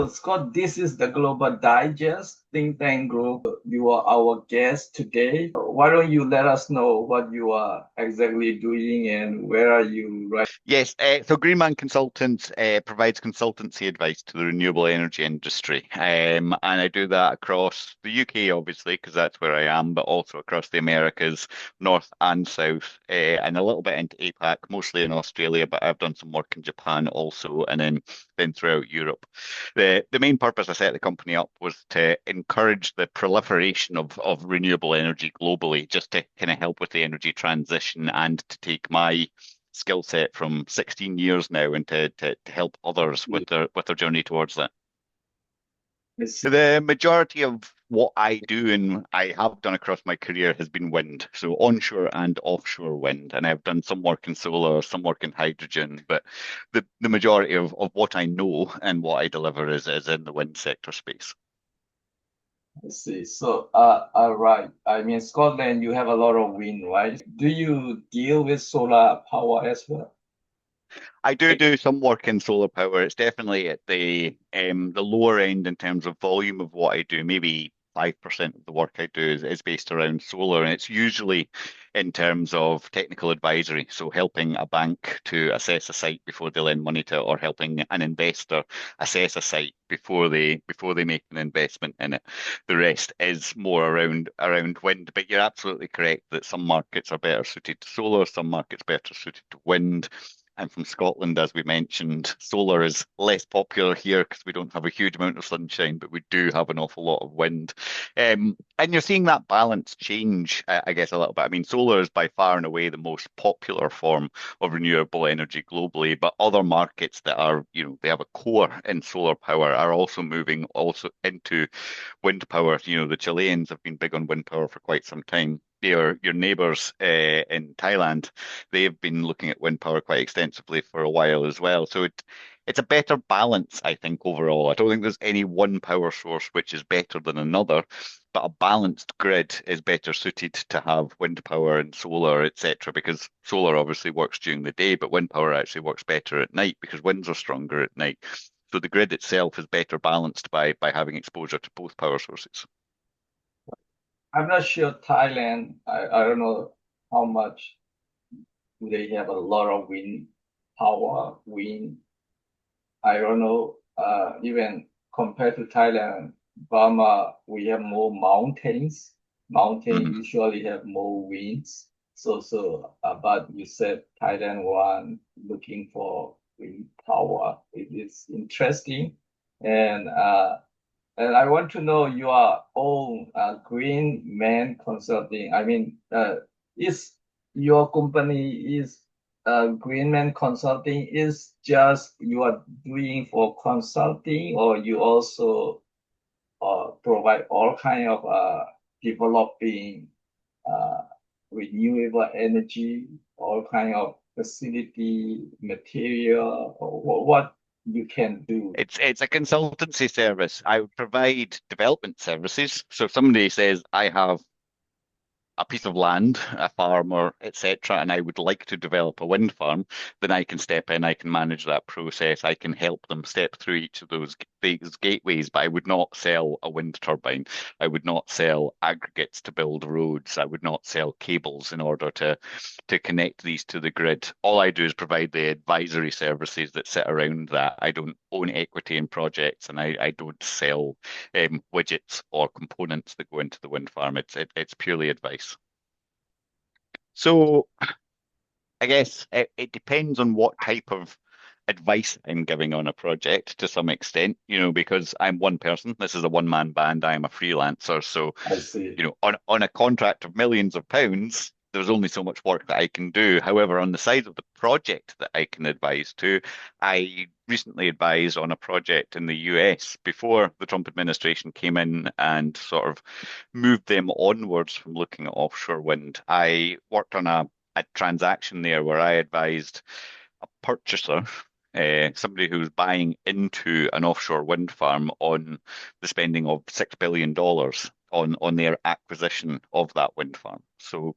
Scott, this is the Global Digest Think Tank Group. You are our guest today. Why don't you let us know what you are exactly doing and where are you right? Yes, so Greenman Consultants provides consultancy advice to the renewable energy industry. And I do that across the UK, obviously, because that's where I am, but also across the Americas, North and South, and a little bit into APAC, mostly in Australia, but I've done some work in Japan also, and then throughout Europe. The main purpose I set the company up was to encourage the proliferation of renewable energy globally, just to kind of help with the energy transition and to take my skill set from 16 years now and to help others with their journey towards that. Let's The majority of what I do and I have done across my career has been wind, so onshore and offshore wind. And I've done some work in solar, some work in hydrogen, but the majority of what I know and what I deliver is in the wind sector space. see. So, all right. I mean, Scotland, you have a lot of wind, right? Do you deal with solar power as well? I do some work in solar power. It's definitely at the lower end in terms of volume of what I do. Maybe 5% of the work I do is based around solar, and it's usually in terms of technical advisory. So helping a bank to assess a site before they lend money to it, or helping an investor assess a site before they make an investment in it. The rest is more around wind. But you're absolutely correct that some markets are better suited to solar, some markets better suited to wind. I'm from Scotland, as we mentioned. Solar is less popular here because we don't have a huge amount of sunshine, but we do have an awful lot of wind. And you're seeing that balance change, I guess, a little bit. I mean, solar is by far and away the most popular form of renewable energy globally, but other markets that are, they have a core in solar power are also moving also into wind power. The Chileans have been big on wind power for quite some time. Your neighbours in Thailand, they've been looking at wind power quite extensively for a while as well. So it's a better balance, I think, overall. I don't think there's any one power source which is better than another, but a balanced grid is better suited to have wind power and solar, etc. Because solar obviously works during the day, but wind power actually works better at night because winds are stronger at night. So the grid itself is better balanced by having exposure to both power sources. I'm not sure Thailand, I don't know how much they have a lot of wind power, wind. I don't know, even compared to Thailand, Burma, we have more mountains. Mountains Mhm. usually have more winds. But you said Thailand one looking for wind power. It is interesting. And and I want to know your own Green Man Consulting. I mean, is your company is Green Man Consulting is just you are doing for consulting, or you also provide all kind of developing uh, renewable energy, all kind of facility material, or what you can do. It's a consultancy service. I would provide development services. So if somebody says, I have a piece of land, a farmer, etc., and I would like to develop a wind farm, then I can step in, I can manage that process, I can help them step through each of these gateways, but I would not sell a wind turbine. I would not sell aggregates to build roads. I would not sell cables in order to connect these to the grid. All I do is provide the advisory services that sit around that. I don't own equity in projects and I don't sell widgets or components that go into the wind farm. It's purely advice. So I guess it depends on what type of advice I'm giving on a project to some extent, because I'm one person. This is a one-man band. I am a freelancer. So, I see. on a contract of millions of pounds, there's only so much work that I can do. However, on the side of the project that I can advise to, I recently advised on a project in the US before the Trump administration came in and sort of moved them onwards from looking at offshore wind. I worked on a transaction there where I advised a purchaser, somebody who's buying into an offshore wind farm on the spending of $6 billion on their acquisition of that wind farm. So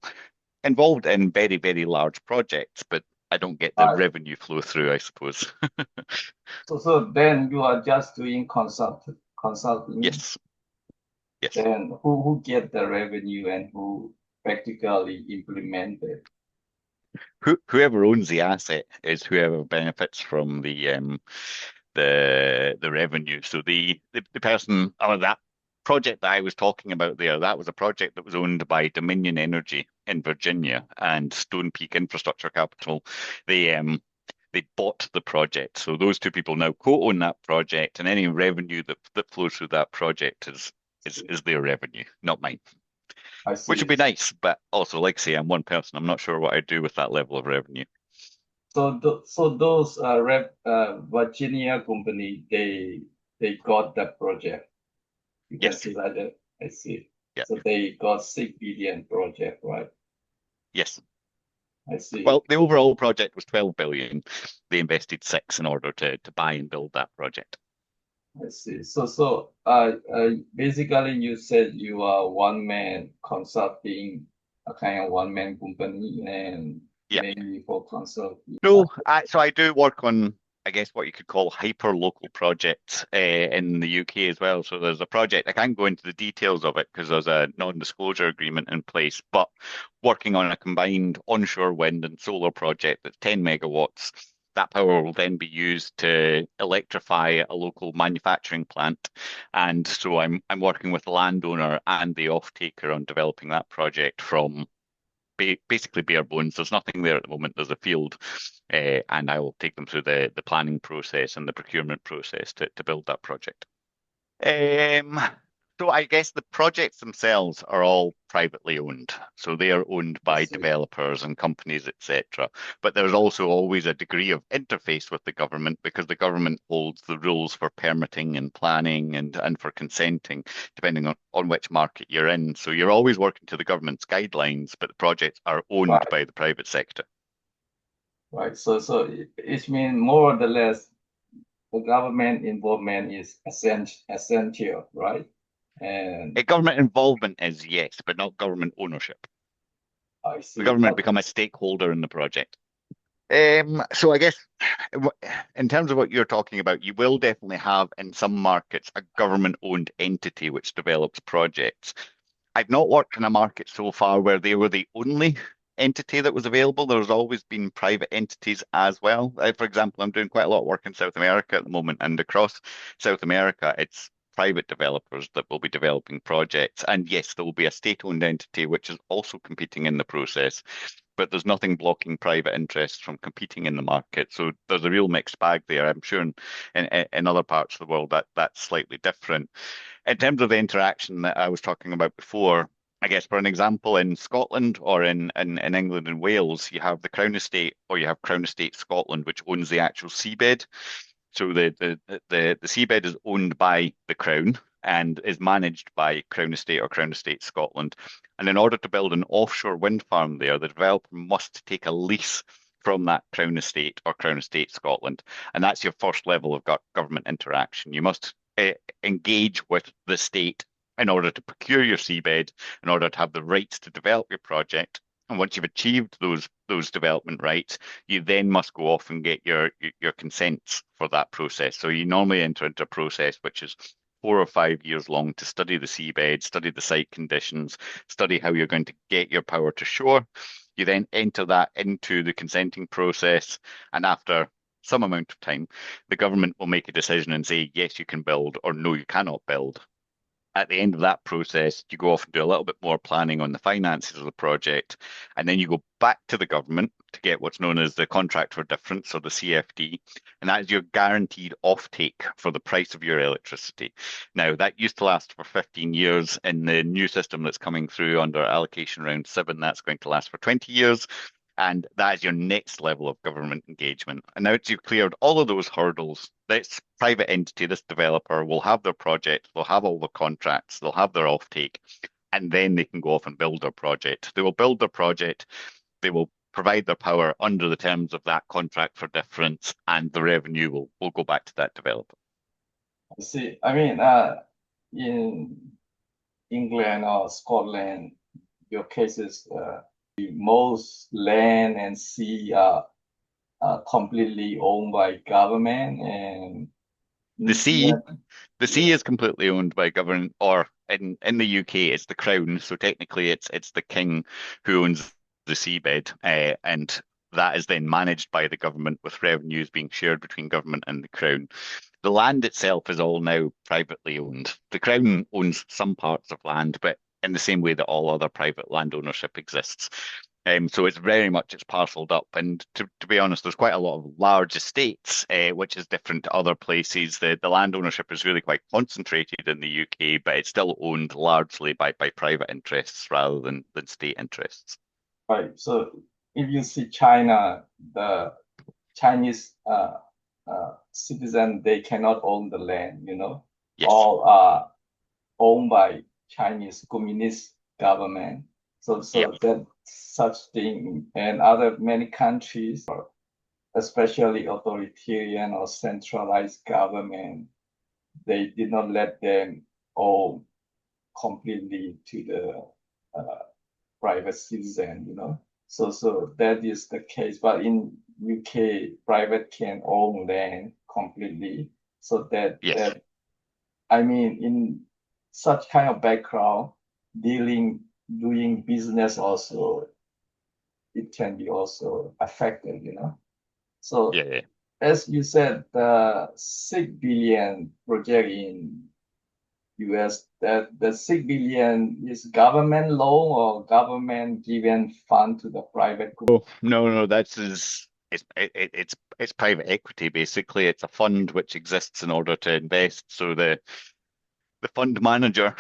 involved in very, very large projects, but I don't get the Right. revenue flow through, I suppose. So then you are just doing consulting. Yes, yes. Then who get the revenue and who practically implement it? Whoever owns the asset is whoever benefits from the revenue. So the person or that project that I was talking about there, that was a project that was owned by Dominion Energy in Virginia and Stone Peak Infrastructure Capital. They bought the project. So those two people now co-own that project, and any revenue that flows through that project is their revenue, not mine. I Which would see. be nice, but also, like say, I'm one person. I'm not sure what I'd do with that level of revenue. So those Virginia company, they got that project. You can Yes, see like that. I see. yeah, So they got 6 billion project, right? yes. I see. Well, the overall project was 12 billion. They invested six in order to buy and build that project. I see. Basically, you said you are one man consulting, a kind of one man company, and Yeah. mainly for consulting. No, so I do work on, I guess, what you could call hyper local projects in the UK as well. So there's a project, I can't go into the details of it because there's a non-disclosure agreement in place, but working on a combined onshore wind and solar project that's 10 megawatts. That power will then be used to electrify a local manufacturing plant. And so I'm working with the landowner and the off-taker on developing that project from basically bare bones. There's nothing there at the moment. There's a field, and I will take them through the planning process and the procurement process to build that project. Um, so I guess the projects themselves are all privately owned. So they are owned I by see. developers and companies, etc. But there's also always a degree of interface with the government because the government holds the rules for permitting and planning and for consenting, depending on which market you're in. So you're always working to the government's guidelines, but the projects are owned Right. by the private sector. Right. So it means more or less the government involvement is essential, right? And Government involvement is yes, but not government ownership. I The see. government become a stakeholder in the project. So I guess in terms of what you're talking about, you will definitely have in some markets a government-owned entity which develops projects. I've not worked in a market so far where they were the only entity that was available. There's always been private entities as well. For example, I'm doing quite a lot of work in South America at the moment, and across South America, it's private developers that will be developing projects. And yes, there will be a state-owned entity which is also competing in the process, but there's nothing blocking private interests from competing in the market. So there's a real mixed bag there. I'm sure in other parts of the world that's slightly different. In terms of the interaction that I was talking about before, I guess for an example, in Scotland or in England and Wales, you have the Crown Estate or you have Crown Estate Scotland, which owns the actual seabed. So the seabed is owned by the Crown and is managed by Crown Estate or Crown Estate Scotland. And in order to build an offshore wind farm there, the developer must take a lease from that Crown Estate or Crown Estate Scotland. And that's your first level of government interaction. You must engage with the state in order to procure your seabed, in order to have the rights to develop your project. And once you've achieved those development rights, you then must go off and get your consents for that process. So you normally enter into a process which is 4 or 5 years long to study the seabed, study the site conditions, study how you're going to get your power to shore. You then enter that into the consenting process, and after some amount of time, the government will make a decision and say, yes, you can build, or no, you cannot build. At the end of that process, you go off and do a little bit more planning on the finances of the project, and then you go back to the government to get what's known as the contract for difference or the CFD, and that is your guaranteed offtake for the price of your electricity. Now, that used to last for 15 years. In the new system that's coming through under allocation round 7, that's going to last for 20 years. And that is your next level of government engagement. And now that you've cleared all of those hurdles, this private entity, this developer will have their project, they'll have all the contracts, they'll have their offtake, and then they can go off and build their project. They will build their project, they will provide their power under the terms of that contract for difference, and the revenue will go back to that developer. I see. In England or Scotland, your cases, most land and sea are completely owned by government and The sea, yeah, the sea yeah, is completely owned by government, or in the UK, it's the Crown. So technically, it's the King who owns the seabed, and that is then managed by the government with revenues being shared between government and the Crown. The land itself is all now privately owned. The Crown owns some parts of land, but in the same way that all other private land ownership exists. So it's very much it's parceled up, and to be honest, there's quite a lot of large estates, which is different to other places. The land ownership is really quite concentrated in the UK, but it's still owned largely by private interests rather than state interests. right. So if you see China, the Chinese citizen, they cannot own the land, Yes, all are owned by Chinese Communist government. yeah, So that such thing and other many countries, especially authoritarian or centralized government, they did not let them own completely to the private citizen, So that is the case. But in UK, private can own land completely. So yes. I mean, in such kind of background, dealing doing business also it can be also affected. So Yeah, yeah. as you said, the 6 billion project in US, that the 6 billion is government loan or government given fund to the private group. Oh, no, no, that's is it's private equity basically. It's a fund which exists in order to invest. So the fund manager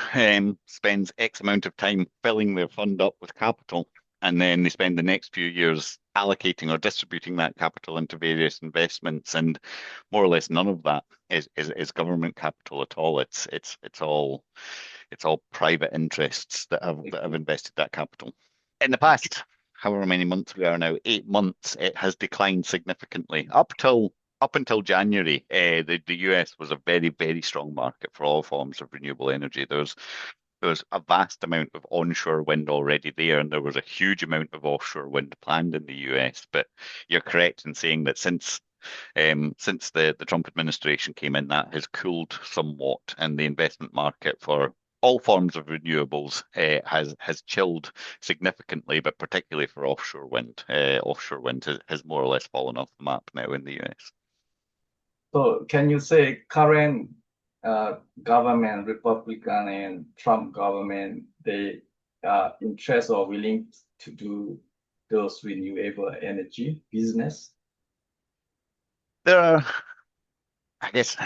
spends X amount of time filling their fund up with capital, and then they spend the next few years allocating or distributing that capital into various investments, and more or less none of that is government capital at all. It's all private interests that have invested that capital. In the past, however many months we are now, 8 months, it has declined significantly. Up until January, the US was a very, very strong market for all forms of renewable energy. There's a vast amount of onshore wind already there, and there was a huge amount of offshore wind planned in the US. But you're correct in saying that since the Trump administration came in, that has cooled somewhat, and the investment market for all forms of renewables has chilled significantly, but particularly for offshore wind. Offshore wind has more or less fallen off the map now in the US. So can you say current government, Republican and Trump government, they are interested or willing to do those renewable energy business? There are I guess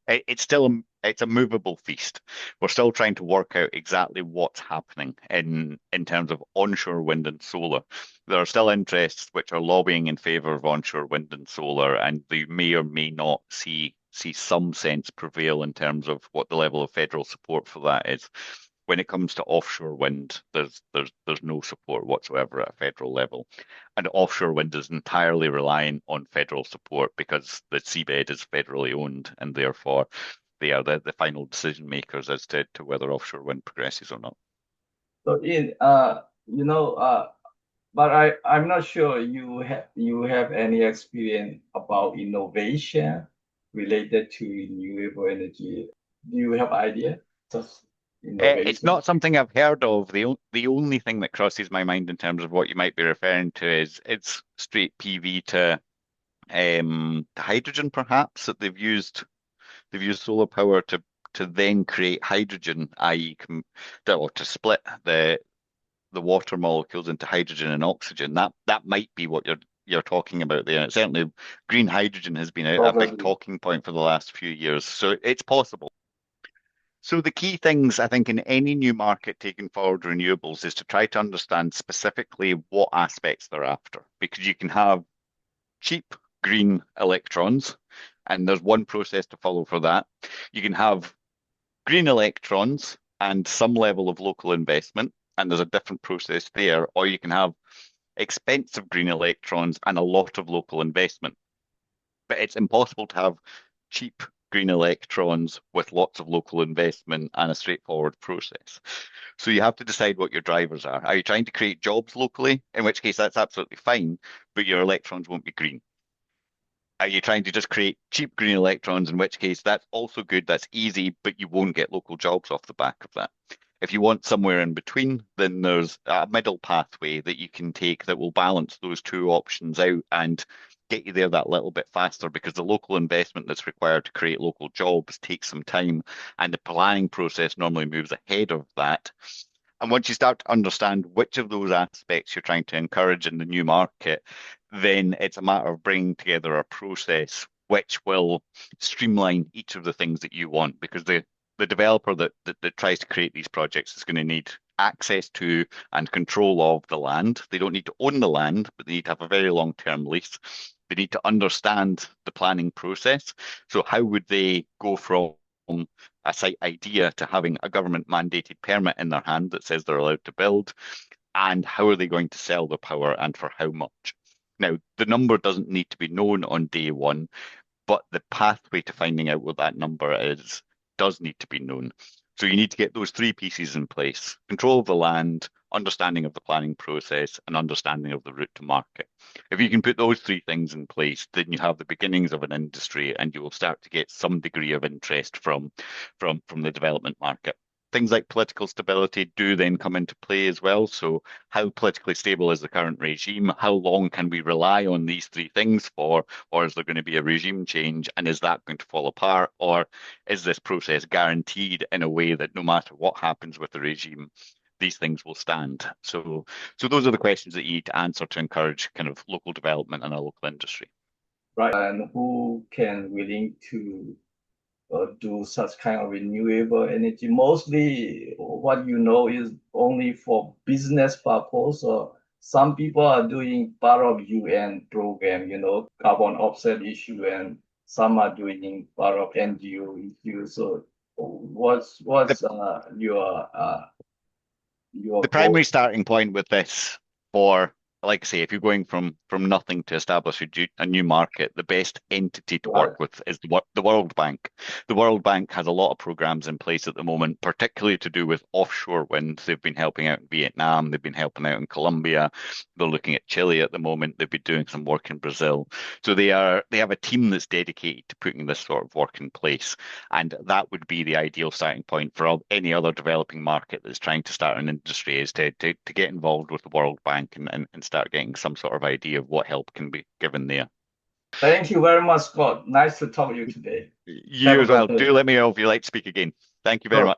it's a movable feast. We're still trying to work out exactly what's happening in terms of onshore wind and solar. There are still interests which are lobbying in favor of onshore wind and solar, and they may or may not see some sense prevail in terms of what the level of federal support for that is. When it comes to offshore wind, there's no support whatsoever at a federal level. And offshore wind is entirely reliant on federal support because the seabed is federally owned, and therefore they are the final decision makers as to whether offshore wind progresses or not. So but I'm not sure you have any experience about innovation related to renewable energy. Do you have idea of It's innovation? not something I've heard of. The only thing that crosses my mind in terms of what you might be referring to is it's straight PV to hydrogen, perhaps, that they've used solar power to then create hydrogen, i.e., or to split the water molecules into hydrogen and oxygen. That might be what you're talking about there. And certainly, green hydrogen has been a big Probably. talking point for the last few years, so it's possible. So the key things I think in any new market taking forward renewables is to try to understand specifically what aspects they're after, because you can have cheap green electrons, and there's one process to follow for that. You can have green electrons and some level of local investment, and there's a different process there, or you can have expensive green electrons and a lot of local investment. But it's impossible to have cheap green electrons with lots of local investment and a straightforward process. So you have to decide what your drivers are. Are you trying to create jobs locally? In which case that's absolutely fine, but your electrons won't be green. Are you trying to just create cheap green electrons, in which case that's also good, that's easy, but you won't get local jobs off the back of that. If you want somewhere in between, then there's a middle pathway that you can take that will balance those two options out and get you there that little bit faster because the local investment that's required to create local jobs takes some time and the planning process normally moves ahead of that. And once you start to understand which of those aspects you're trying to encourage in the new market, then it's a matter of bringing together a process which will streamline each of the things that you want. Because the developer that tries to create these projects is going to need access to and control of the land. They don't need to own the land, but they need to have a very long-term lease. They need to understand the planning process. So how would they go from a site idea to having a government mandated permit in their hand that says they're allowed to build, and how are they going to sell the power and for how much? Now, the number doesn't need to be known on day one, but the pathway to finding out what that number is does need to be known. So you need to get those three pieces in place: control of the land, understanding of the planning process, and understanding of the route to market. If you can put those three things in place, then you have the beginnings of an industry and you will start to get some degree of interest from the development market. Things like political stability do then come into play as well. So, how politically stable is the current regime? How long can we rely on these three things for? Or is there going to be a regime change? And is that going to fall apart? Or is this process guaranteed in a way that no matter what happens with the regime, these things will stand? So those are the questions that you need to answer to encourage kind of local development and a local industry. Right. And who can willing to do such kind of renewable energy? Mostly what you know is only for business purpose, or some people are doing part of UN program, carbon offset issue, and some are doing part of NGO issue. So what's The your the goal? primary starting point with this for, like I say, if you're going from nothing to establish a new market, the best entity to Right. work with is the World Bank. The World Bank has a lot of programs in place at the moment, particularly to do with offshore wind. They've been helping out in Vietnam, they've been helping out in Colombia, they're looking at Chile at the moment, they've been doing some work in Brazil. So they have a team that's dedicated to putting this sort of work in place. And that would be the ideal starting point for any other developing market that's trying to start an industry, is to get involved with the World Bank and start getting some sort of idea of what help can be given there. Thank you very much, Scott. Nice to talk to you today. Have You a as good well. day. Do let me know if you'd like to speak again. Thank you very Sure. much.